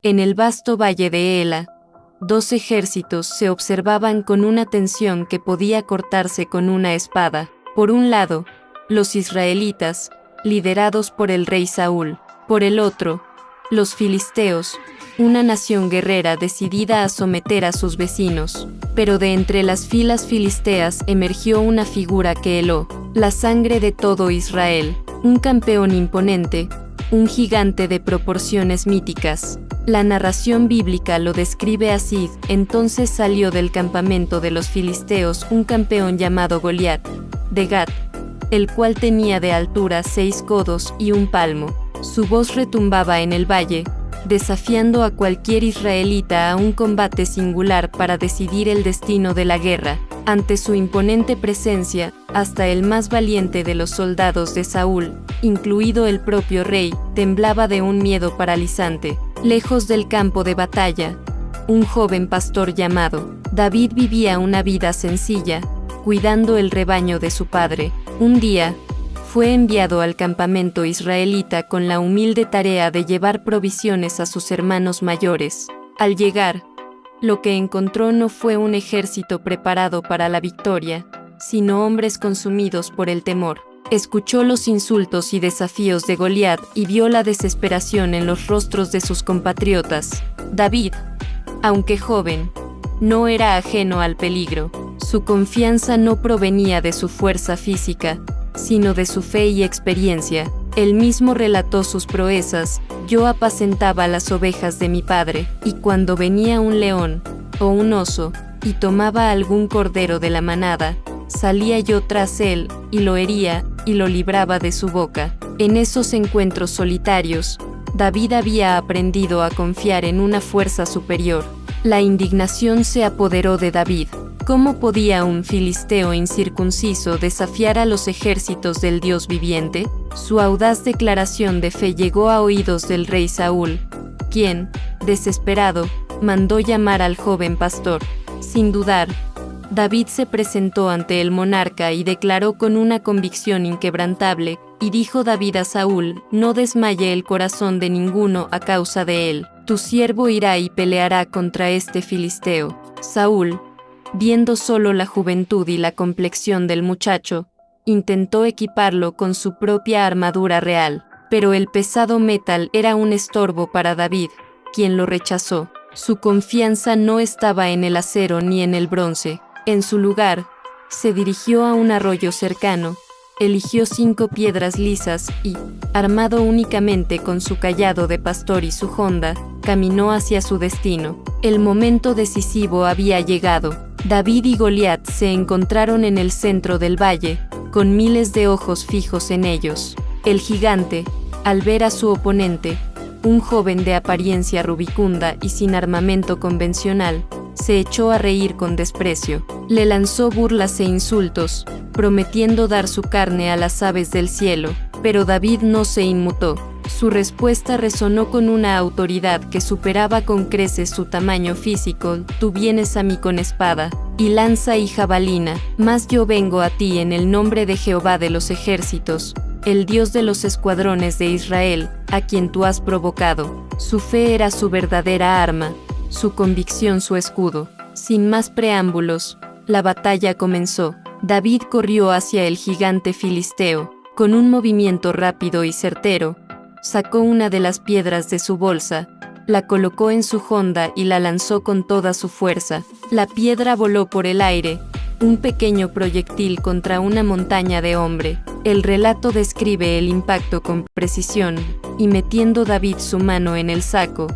En el vasto valle de Ela, 2 ejércitos se observaban con una tensión que podía cortarse con una espada. Por un lado, los israelitas, liderados por el rey Saúl. Por el otro, los filisteos, una nación guerrera decidida a someter a sus vecinos. Pero de entre las filas filisteas emergió una figura que heló la sangre de todo Israel, un campeón imponente, un gigante de proporciones míticas. La narración bíblica lo describe así: entonces salió del campamento de los filisteos un campeón llamado Goliat, de Gat, el cual tenía de altura 6 codos y 1 palmo. Su voz retumbaba en el valle, desafiando a cualquier israelita a un combate singular para decidir el destino de la guerra. Ante su imponente presencia, hasta el más valiente de los soldados de Saúl, incluido el propio rey, temblaba de un miedo paralizante. Lejos del campo de batalla, un joven pastor llamado David vivía una vida sencilla, cuidando el rebaño de su padre. Un día, fue enviado al campamento israelita con la humilde tarea de llevar provisiones a sus hermanos mayores. Al llegar, lo que encontró no fue un ejército preparado para la victoria, sino hombres consumidos por el temor. Escuchó los insultos y desafíos de Goliat y vio la desesperación en los rostros de sus compatriotas. David, aunque joven, no era ajeno al peligro. Su confianza no provenía de su fuerza física, sino de su fe y experiencia. Él mismo relató sus proezas: yo apacentaba las ovejas de mi padre, y cuando venía un león o un oso y tomaba algún cordero de la manada, salía yo tras él, y lo hería, y lo libraba de su boca. En esos encuentros solitarios, David había aprendido a confiar en una fuerza superior. La indignación se apoderó de David. ¿Cómo podía un filisteo incircunciso desafiar a los ejércitos del Dios viviente? Su audaz declaración de fe llegó a oídos del rey Saúl, quien, desesperado, mandó llamar al joven pastor. Sin dudar, David se presentó ante el monarca y declaró con una convicción inquebrantable, y dijo David a Saúl: no desmaye el corazón de ninguno a causa de él. Tu siervo irá y peleará contra este filisteo. Saúl, viendo solo la juventud y la complexión del muchacho, intentó equiparlo con su propia armadura real, pero el pesado metal era un estorbo para David, quien lo rechazó. Su confianza no estaba en el acero ni en el bronce. En su lugar, se dirigió a un arroyo cercano, eligió 5 piedras lisas y, armado únicamente con su cayado de pastor y su honda, caminó hacia su destino. El momento decisivo había llegado. David y Goliat se encontraron en el centro del valle, con miles de ojos fijos en ellos. El gigante, al ver a su oponente, un joven de apariencia rubicunda y sin armamento convencional, se echó a reír con desprecio. Le lanzó burlas e insultos, prometiendo dar su carne a las aves del cielo, pero David no se inmutó. Su respuesta resonó con una autoridad que superaba con creces su tamaño físico: tú vienes a mí con espada y lanza y jabalina, mas yo vengo a ti en el nombre de Jehová de los ejércitos, el Dios de los escuadrones de Israel, a quien tú has provocado. Su fe era su verdadera arma, su convicción su escudo. Sin más preámbulos, la batalla comenzó. David corrió hacia el gigante filisteo. Con un movimiento rápido y certero, sacó una de las piedras de su bolsa, la colocó en su honda y la lanzó con toda su fuerza. La piedra voló por el aire, un pequeño proyectil contra una montaña de hombre. El relato describe el impacto con precisión, y metiendo David su mano en el saco,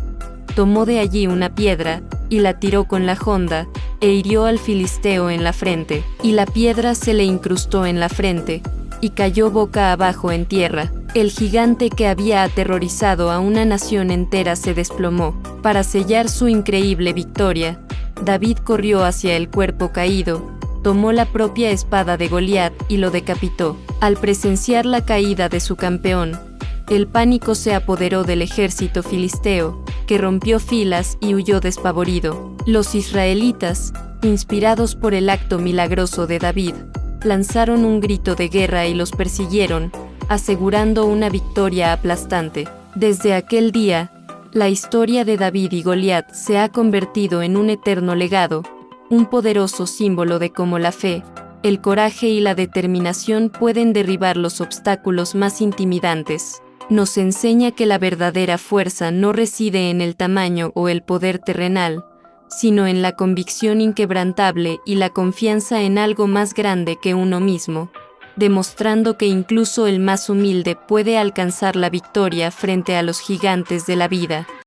tomó de allí una piedra, y la tiró con la honda, e hirió al filisteo en la frente, y la piedra se le incrustó en la frente, y cayó boca abajo en tierra. El gigante que había aterrorizado a una nación entera se desplomó. Para sellar su increíble victoria, David corrió hacia el cuerpo caído, tomó la propia espada de Goliat y lo decapitó. Al presenciar la caída de su campeón, el pánico se apoderó del ejército filisteo, que rompió filas y huyó despavorido. Los israelitas, inspirados por el acto milagroso de David, lanzaron un grito de guerra y los persiguieron, asegurando una victoria aplastante. Desde aquel día, La historia de David y Goliat se ha convertido en un eterno legado, un poderoso símbolo de cómo la fe, el coraje y la determinación pueden derribar los obstáculos más intimidantes. Nos enseña que la verdadera fuerza no reside en el tamaño o el poder terrenal, sino en la convicción inquebrantable y la confianza en algo más grande que uno mismo, demostrando que incluso el más humilde puede alcanzar la victoria frente a los gigantes de la vida.